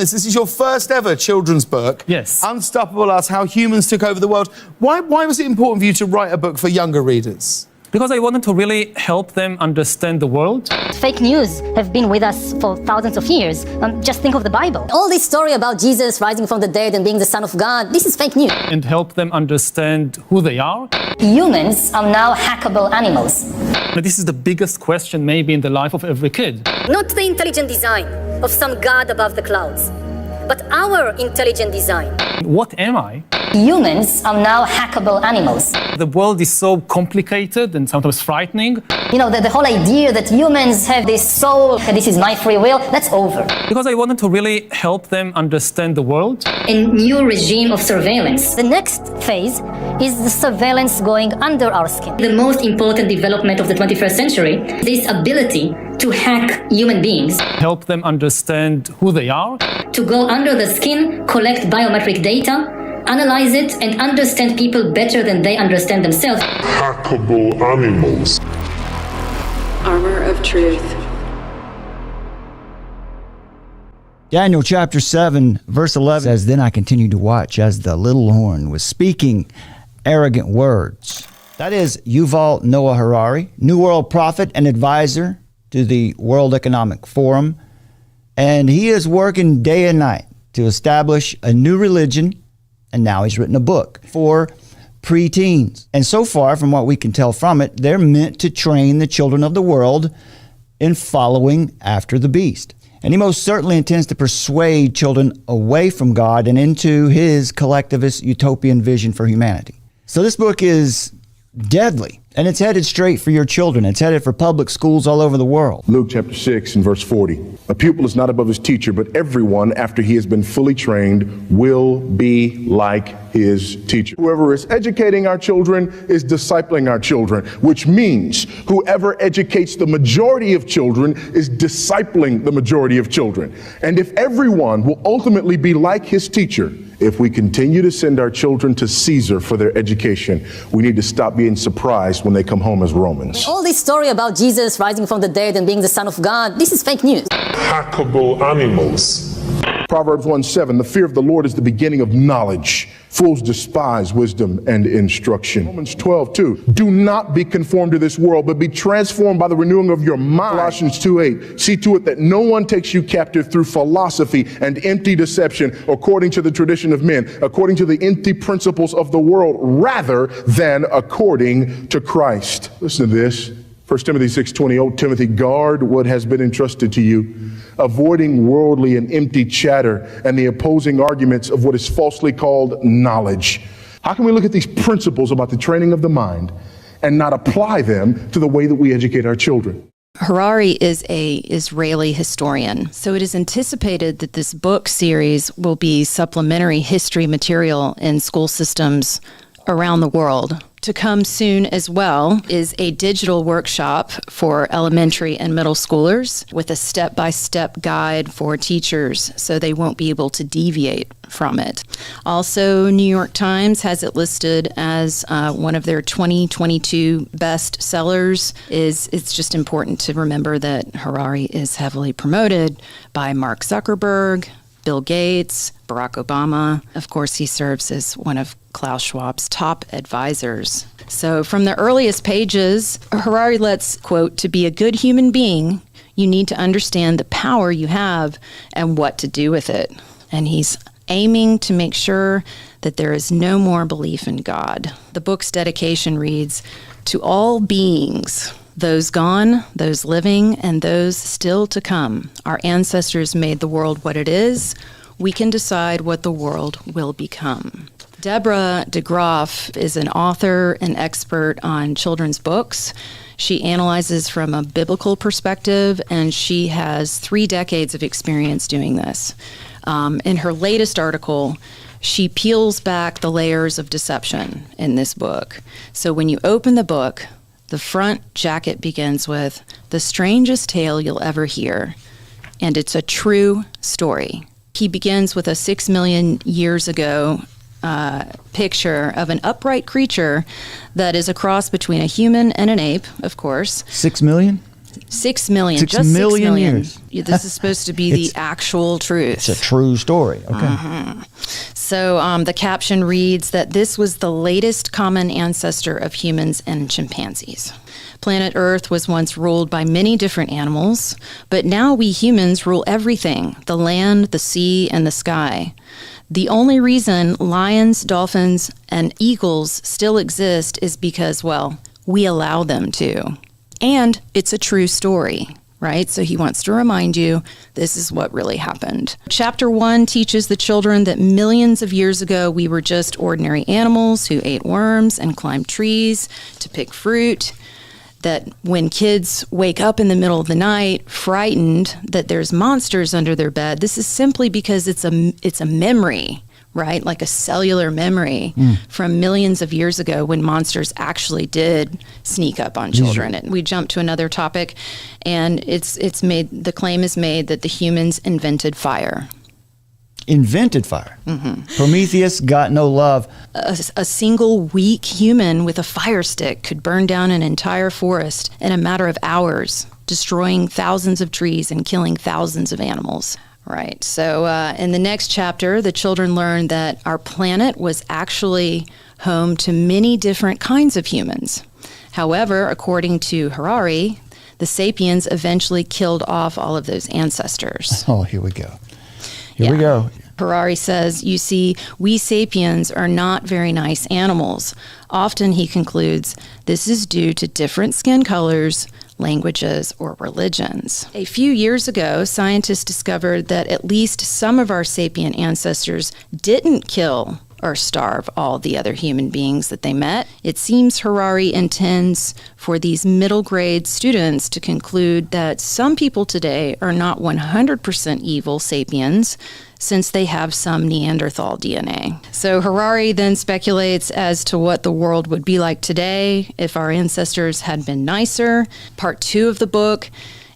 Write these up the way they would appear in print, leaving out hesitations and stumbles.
This is your first ever children's book. Yes. Unstoppable Us, How Humans Took Over the World. Why was it important for you to write a book for younger readers? Because I wanted to really help them understand the world. Fake news have been with us for thousands of years. Just think of the Bible. All this story about Jesus rising from the dead and being the Son of God, this is fake news. And help them understand who they are. Humans are now hackable animals. But this is the biggest question maybe in the life of every kid. Not the intelligent design of some God above the clouds, but our intelligent design. What am I? Humans are now hackable animals. The world is so complicated and sometimes frightening. You know, the whole idea that humans have this soul, this is my free will, that's over. Because I wanted to really help them understand the world. A new regime of surveillance. The next phase is the surveillance going under our skin. The most important development of the 21st century, this ability to hack human beings. Help them understand who they are. To go under the skin, collect biometric data, analyze it, and understand people better than they understand themselves. Hackable animals. Armor of Truth. Daniel chapter 7, verse 11 says, "Then I continued to watch as the little horn was speaking arrogant words." That is Yuval Noah Harari, New World prophet and advisor to the World Economic Forum. And he is working day and night to establish a new religion. And now he's written a book for preteens. And so far, from what we can tell from it, they're meant to train the children of the world in following after the beast. And he most certainly intends to persuade children away from God and into his collectivist utopian vision for humanity. So this book is deadly, and it's headed straight for your children. It's headed for public schools all over the world. Luke chapter 6 and verse 40. A pupil is not above his teacher, but everyone, after he has been fully trained, will be like his teacher. Whoever is educating our children is discipling our children, which means whoever educates the majority of children is discipling the majority of children. And if everyone will ultimately be like his teacher, if we continue to send our children to Caesar for their education, we need to stop being surprised when they come home as Romans. All this story about Jesus rising from the dead and being the Son of God, this is fake news. Hackable animals. Proverbs 1:7, the fear of the Lord is the beginning of knowledge. Fools despise wisdom and instruction. Romans 12:2, do not be conformed to this world, but be transformed by the renewing of your mind. Colossians 2:8, see to it that no one takes you captive through philosophy and empty deception, according to the tradition of men, according to the empty principles of the world, rather than according to Christ. Listen to this. 1 Timothy 6:20, O Timothy, guard what has been entrusted to you, avoiding worldly and empty chatter and the opposing arguments of what is falsely called knowledge. How can we look at these principles about the training of the mind and not apply them to the way that we educate our children? Harari is an Israeli historian, so it is anticipated that this book series will be supplementary history material in school systems around the world. To come soon as well is a digital workshop for elementary and middle schoolers with a step-by-step guide for teachers so they won't be able to deviate from it. Also, New York Times has it listed as one of their 2022 best sellers. It's just important to remember that Harari is heavily promoted by Mark Zuckerberg, Bill Gates, Barack Obama. Of course, he serves as one of Klaus Schwab's top advisors. So from the earliest pages, Harari lets, quote, to be a good human being, you need to understand the power you have and what to do with it. And he's aiming to make sure that there is no more belief in God. The book's dedication reads, to all beings, those gone, those living, and those still to come. Our ancestors made the world what it is. We can decide what the world will become. Deborah DeGroff is an author and expert on children's books. She analyzes from a biblical perspective, and she has 3 decades of experience doing this. In her latest article, she peels back the layers of deception in this book. So when you open the book, the front jacket begins with, the strangest tale you'll ever hear, and it's a true story. He begins with a 6 million years ago picture of an upright creature that is a cross between a human and an ape, of course. 6 million? 6 million. 6 just million 6 million years. Yeah, this is supposed to be the actual truth. It's a true story. Okay. So the caption reads that this was the latest common ancestor of humans and chimpanzees. Planet Earth was once ruled by many different animals, but now we humans rule everything: the land, the sea, and the sky. The only reason lions, dolphins, and eagles still exist is because, well, we allow them to. And it's a true story, right? So he wants to remind you this is what really happened. Chapter 1 teaches the children that millions of years ago we were just ordinary animals who ate worms and climbed trees to pick fruit. That when kids wake up in the middle of the night frightened that there's monsters under their bed, this is simply because it's a memory, right? Like a cellular memory from millions of years ago when monsters actually did sneak up on children. And we jump to another topic, and the claim is made that the humans invented fire. Invented fire. Prometheus got no love. A single weak human with a fire stick could burn down an entire forest in a matter of hours, destroying thousands of trees and killing thousands of animals. Right. So in the next chapter, the children learn that our planet was actually home to many different kinds of humans. However, according to Harari, the Sapiens eventually killed off all of those ancestors. Oh, here we go. Here we go. Harari says, you see, we sapiens are not very nice animals. Often, he concludes, this is due to different skin colors, languages, or religions. A few years ago, scientists discovered that at least some of our sapient ancestors didn't kill or starve all the other human beings that they met. It seems Harari intends for these middle grade students to conclude that some people today are not 100% evil sapiens, since they have some Neanderthal DNA. So Harari then speculates as to what the world would be like today if our ancestors had been nicer. Part 2 of the book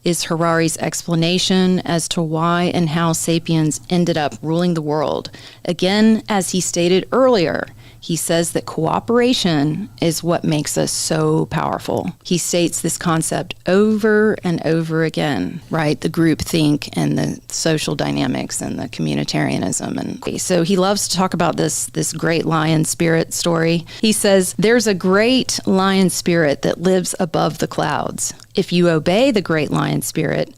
is Harari's explanation as to why and how sapiens ended up ruling the world. Again, as he stated earlier, he says that cooperation is what makes us so powerful. He states this concept over and over again, right? The groupthink and the social dynamics and the communitarianism. And so he loves to talk about this great lion spirit story. He says, there's a great lion spirit that lives above the clouds. If you obey the great lion spirit,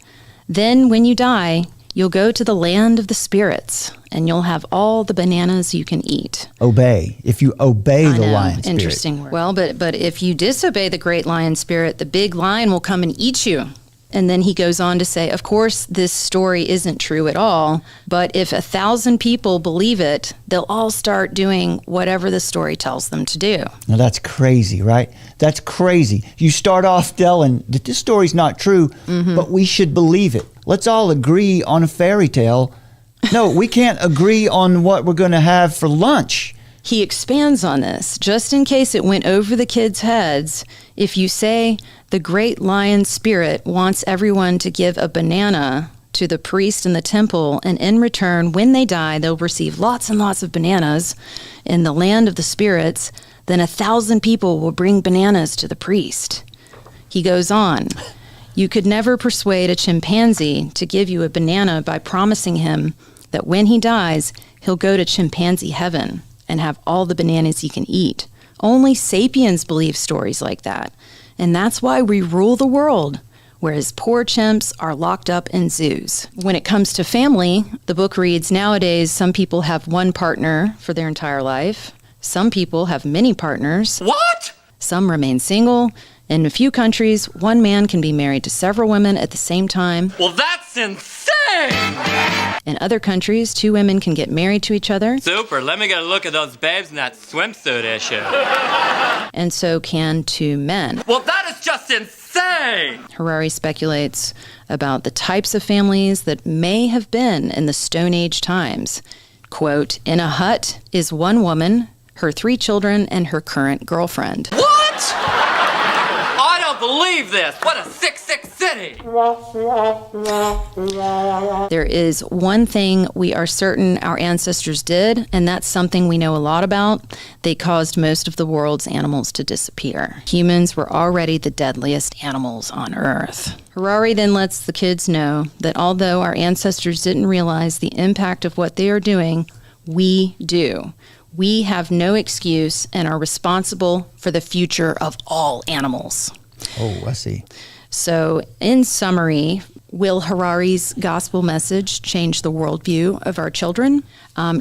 then when you die, you'll go to the land of the spirits, and you'll have all the bananas you can eat. Obey. If you obey the lion spirit. Interesting word. Well, but if you disobey the great lion spirit, the big lion will come and eat you. And then he goes on to say, of course, this story isn't true at all, but if 1,000 people believe it, they'll all start doing whatever the story tells them to do. Now that's crazy, right? That's crazy. You start off telling that this story's not true, but we should believe it. Let's all agree on a fairy tale. No, we can't agree on what we're going to have for lunch. He expands on this, just in case it went over the kids' heads. If you say the great lion spirit wants everyone to give a banana to the priest in the temple, and in return, when they die, they'll receive lots and lots of bananas in the land of the spirits, then 1,000 people will bring bananas to the priest. He goes on. You could never persuade a chimpanzee to give you a banana by promising him that when he dies, he'll go to chimpanzee heaven and have all the bananas he can eat. Only sapiens believe stories like that. And that's why we rule the world, whereas poor chimps are locked up in zoos. When it comes to family, the book reads, nowadays, some people have one partner for their entire life. Some people have many partners. What? Some remain single. In a few countries, one man can be married to several women at the same time. Well, that's insane! In other countries, 2 women can get married to each other. Super, let me get a look at those babes in that swimsuit issue. And so can 2 men. Well, that is just insane! Harari speculates about the types of families that may have been in the Stone Age times. Quote, in a hut is one woman, her 3 children, and her current girlfriend. What? I don't believe this. What a sick, sick city. There is one thing we are certain our ancestors did, and that's something we know a lot about. They caused most of the world's animals to disappear. Humans were already the deadliest animals on Earth. Harari then lets the kids know that although our ancestors didn't realize the impact of what they are doing, we do. We have no excuse and are responsible for the future of all animals. Oh, I see. So, in summary, will Harari's gospel message change the worldview of our children?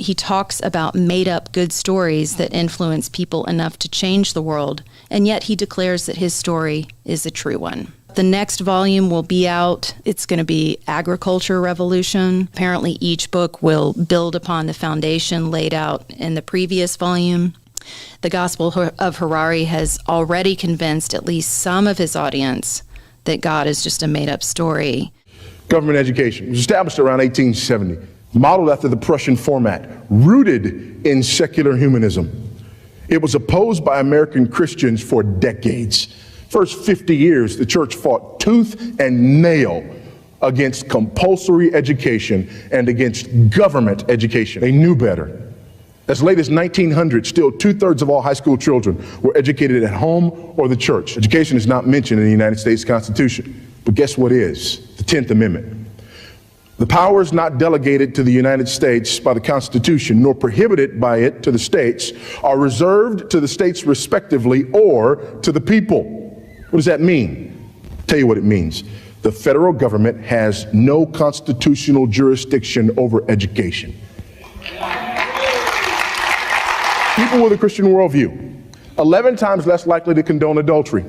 He talks about made-up good stories that influence people enough to change the world, and yet he declares that his story is a true one. The next volume will be out. It's going to be Agriculture Revolution. Apparently, each book will build upon the foundation laid out in the previous volume. The Gospel of Harari has already convinced at least some of his audience that God is just a made-up story. Government education was established around 1870, modeled after the Prussian format, rooted in secular humanism. It was opposed by American Christians for decades. First 50 years, the church fought tooth and nail against compulsory education and against government education. They knew better. As late as 1900, still 2/3 of all high school children were educated at home or the church. Education is not mentioned in the United States Constitution, but guess what is? The 10th Amendment. The powers not delegated to the United States by the Constitution, nor prohibited by it to the states, are reserved to the states respectively or to the people. What does that mean? I'll tell you what it means. The federal government has no constitutional jurisdiction over education. People with a Christian worldview, 11 times less likely to condone adultery,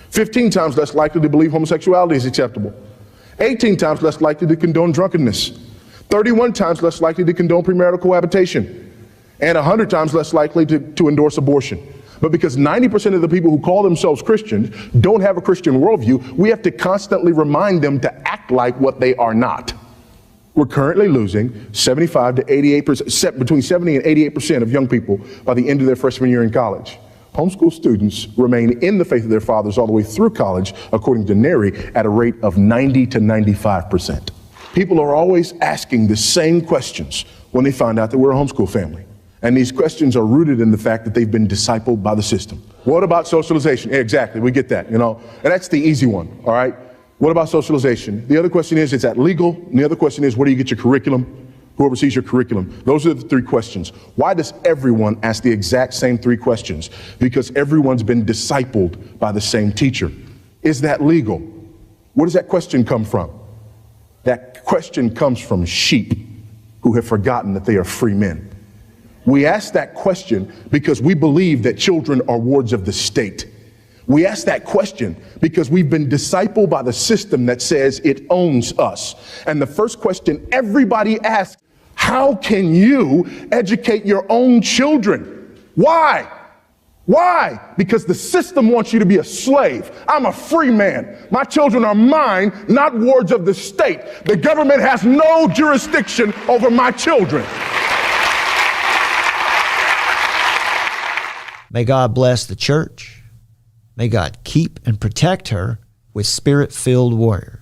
15 times less likely to believe homosexuality is acceptable, 18 times less likely to condone drunkenness, 31 times less likely to condone premarital cohabitation, and 100 times less likely to endorse abortion. But because 90% of the people who call themselves Christians don't have a Christian worldview, we have to constantly remind them to act like what they are not. We're currently losing 75 to 88%, between 70 and 88% of young people by the end of their freshman year in college. Homeschool students remain in the faith of their fathers all the way through college, according to NARI, at a rate of 90 to 95%. People are always asking the same questions when they find out that we're a homeschool family. And these questions are rooted in the fact that they've been discipled by the system. What about socialization? Exactly, we get that, and that's the easy one, all right? What about socialization? The other question is that legal? And the other question is, where do you get your curriculum? Who oversees your curriculum? Those are the three questions. Why does everyone ask the exact same three questions? Because everyone's been discipled by the same teacher. Is that legal? Where does that question come from? That question comes from sheep who have forgotten that they are free men. We ask that question because we believe that children are wards of the state. We ask that question because we've been discipled by the system that says it owns us. And the first question everybody asks, how can you educate your own children? Why? Why? Because the system wants you to be a slave. I'm a free man. My children are mine, not wards of the state. The government has no jurisdiction over my children. May God bless the church. May God keep and protect her with spirit-filled warriors.